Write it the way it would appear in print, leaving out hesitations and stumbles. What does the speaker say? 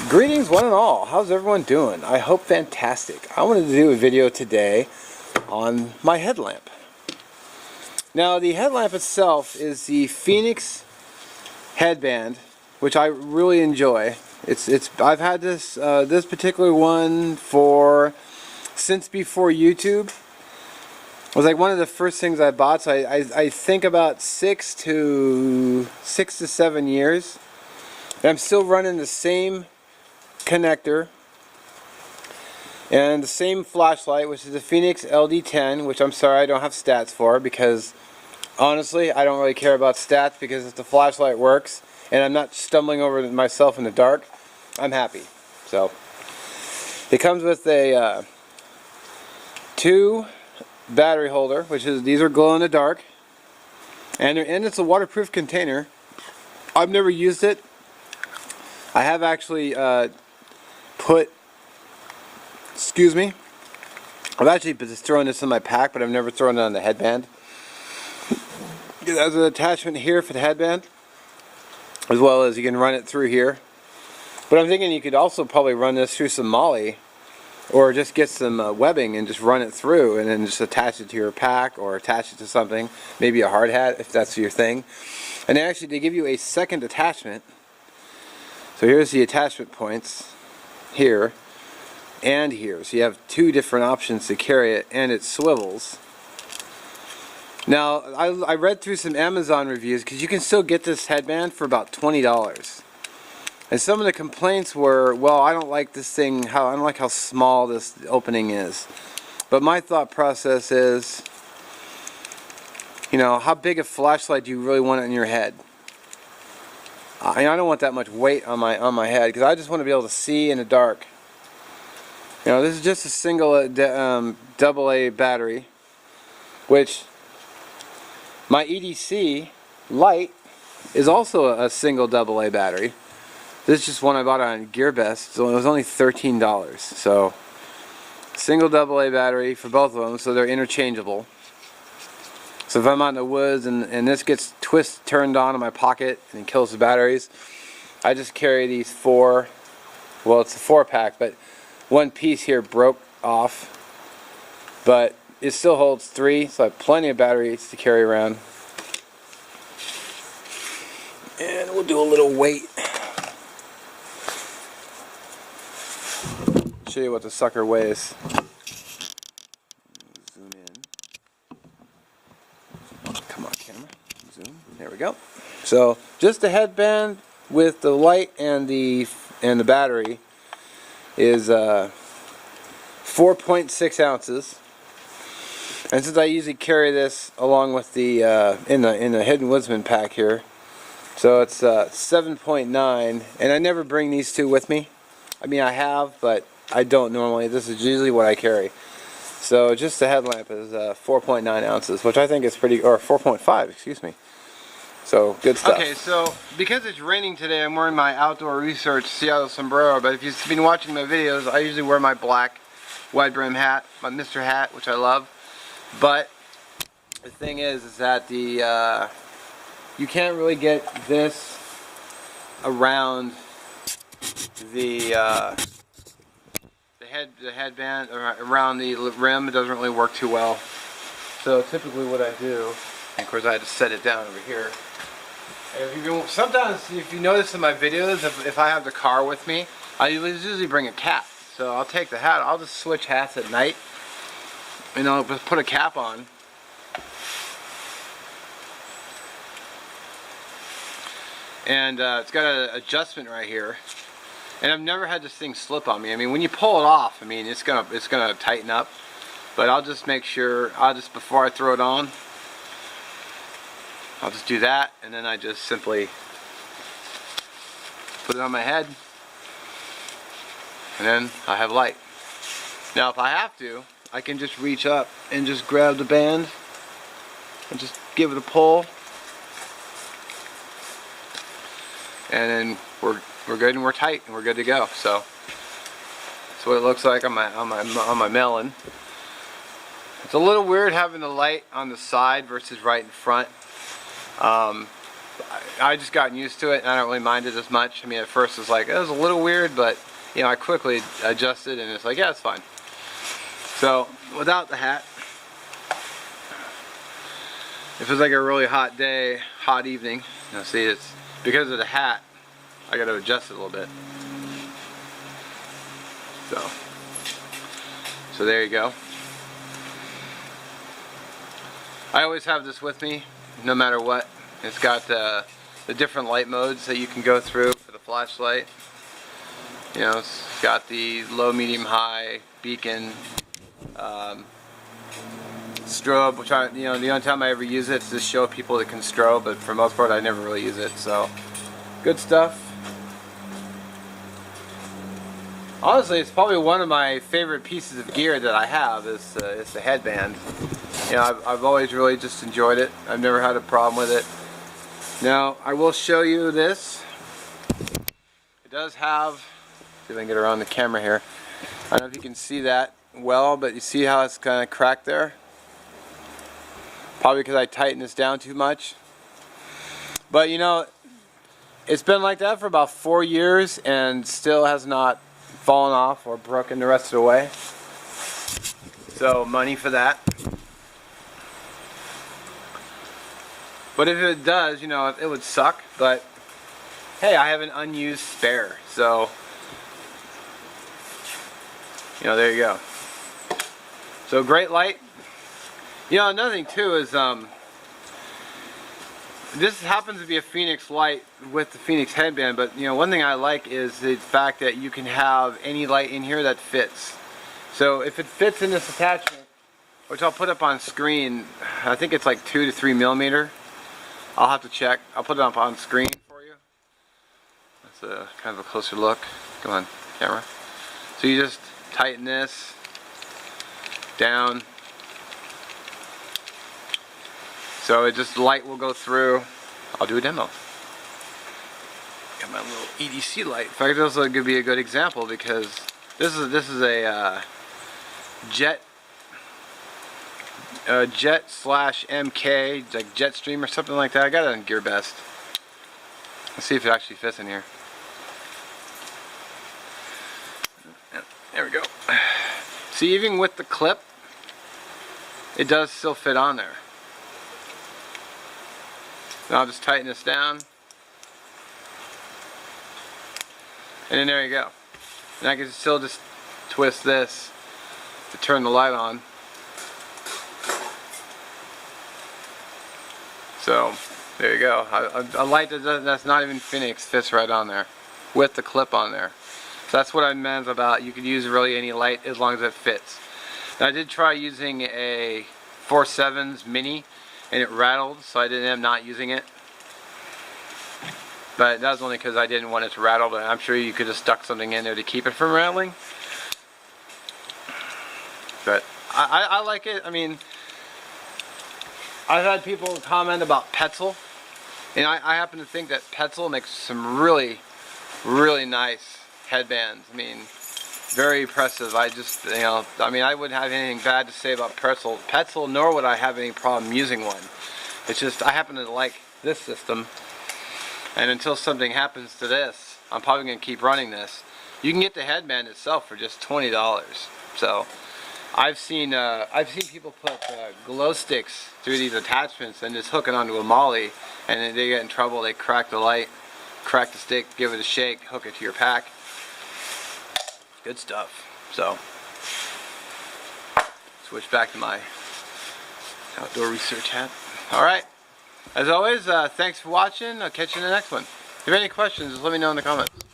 Greetings one and all, how's everyone doing? I hope fantastic. I wanted to do a video today on my headlamp. Now the headlamp itself is the Fenix Headband, which I really enjoy. I've had this particular one since before YouTube. It was like one of the first things I bought, so I think about 6 to 7 years. And I'm still running the same connector and the same flashlight, which is the Fenix LD10, which I'm sorry I don't have stats for, because honestly I don't really care about stats, because if the flashlight works and I'm not stumbling over myself in the dark, I'm happy. So it comes with a 2 battery holder, these are glow in the dark, and it's a waterproof container. I've never used it. I have actually I've actually been just throwing this in my pack, but I've never thrown it on the headband. There's an attachment here for the headband, as well as you can run it through here. But I'm thinking you could also probably run this through some MOLLE, or just get some webbing and just run it through, and then just attach it to your pack, or attach it to something, maybe a hard hat if that's your thing. And actually they give you a second attachment. So here's the attachment points, here and here. So you have 2 different options to carry it, and it swivels. Now I read through some Amazon reviews, because you can still get this headband for about $20. And some of the complaints were, well, I don't like this thing, I don't like how small this opening is. But my thought process is, you know, how big a flashlight do you really want in your head? I don't want that much weight on my head, because I just want to be able to see in the dark. You know, this is just a single AA battery, which my EDC light is also a single AA battery. This is just one I bought on GearBest, so it was only $13. So single AA battery for both of them, so they're interchangeable. So if I'm out in the woods and this gets turned on in my pocket and it kills the batteries, I just carry these 4, well, it's a 4-pack, but one piece here broke off, but it still holds 3, so I have plenty of batteries to carry around. And we'll do a little weight. Show you what the sucker weighs. Zoom in. Come on, camera. Zoom. There we go. So just the headband with the light and the battery is 4.6 ounces. And since I usually carry this along with the in the Hidden Woodsman pack here, so it's 7.9. And I never bring these 2 with me. I mean, I have, but I don't normally. This is usually what I carry. So just the headlamp is 4.9 ounces, which I think is pretty, or 4.5, excuse me. So good stuff. Okay, so because it's raining today, I'm wearing my outdoor research Seattle sombrero. But if you've been watching my videos, I usually wear my black wide brim hat, my Mr. hat, which I love. But the thing is that the you can't really get this around the headband, or around the rim. It doesn't really work too well. So typically what I do, and of course I had to set it down over here. Sometimes if you notice in my videos, if I have the car with me, I usually bring a cap. So I'll take the hat, I'll just switch hats at night, and I'll just put a cap on. And it's got an adjustment right here. And I've never had this thing slip on me. I mean, when you pull it off, I mean, it's gonna tighten up. But I'll just make sure, before I throw it on, I'll just do that, and then I just simply put it on my head, and then I have light. Now if I have to, I can just reach up and just grab the band and just give it a pull, and then we're good and we're tight and we're good to go. So that's what it looks like on my melon. It's a little weird having the light on the side versus right in front. I just gotten used to it, and I don't really mind it as much. I mean, at first it was like, it was a little weird, but you know, I quickly adjusted, and it's like, yeah, it's fine. So without the hat, if it's like a really hot day, hot evening, you know, see, it's because of the hat, I got to adjust it a little bit. So there you go. I always have this with me, no matter what. It's got the different light modes that you can go through for the flashlight. You know, it's got the low, medium, high, beacon, strobe, which the only time I ever use it is to show people that can strobe, but for the most part I never really use it, so good stuff. Honestly, it's probably one of my favorite pieces of gear that I have is the headband. You know, I've always really just enjoyed it. I've never had a problem with it. Now, I will show you this. It does have, see if I can get around the camera here. I don't know if you can see that well, but you see how it's kind of cracked there? Probably because I tightened this down too much. But you know, it's been like that for about 4 years and still has not fallen off or broken the rest of the way. So money for that. But if it does, you know, it would suck, but hey, I have an unused spare, so you know, there you go. So great light. You know, another thing too is this happens to be a Fenix light with the Fenix headband, but you know, one thing I like is the fact that you can have any light in here that fits. So if it fits in this attachment, which I'll put up on screen, I think it's like 2 to 3 millimeter. I'll have to check. I'll put it up on screen for you. That's a kind of a closer look. Come on, camera. So you just tighten this down. So it just, light will go through. I'll do a demo. Got my little EDC light. In fact, this will be a good example because this is a jet slash MK, like Jetstream or something like that. I got it on GearBest. Let's see if it actually fits in here. There we go. See, even with the clip, it does still fit on there. Now I'll just tighten this down. And then there you go. And I can still just twist this to turn the light on. So there you go. A light that's not even Fenix fits right on there with the clip on there. So that's what I meant about you could use really any light as long as it fits. Now I did try using a 4.7's mini and it rattled, so I ended up not using it. But that was only because I didn't want it to rattle, but I'm sure you could have stuck something in there to keep it from rattling. But I like it. I mean, I've had people comment about Petzl, and I happen to think that Petzl makes some really, really nice headbands. I mean, very impressive. I just, you know, I mean, I wouldn't have anything bad to say about Petzl, nor would I have any problem using one. It's just, I happen to like this system, and until something happens to this, I'm probably going to keep running this. You can get the headband itself for just $20. So, I've seen people put glow sticks through these attachments and just hook it onto a molly, and then they get in trouble. They crack the light, crack the stick, give it a shake, hook it to your pack. Good stuff. So, switch back to my outdoor research hat. Alright, as always, thanks for watching. I'll catch you in the next one. If you have any questions, just let me know in the comments.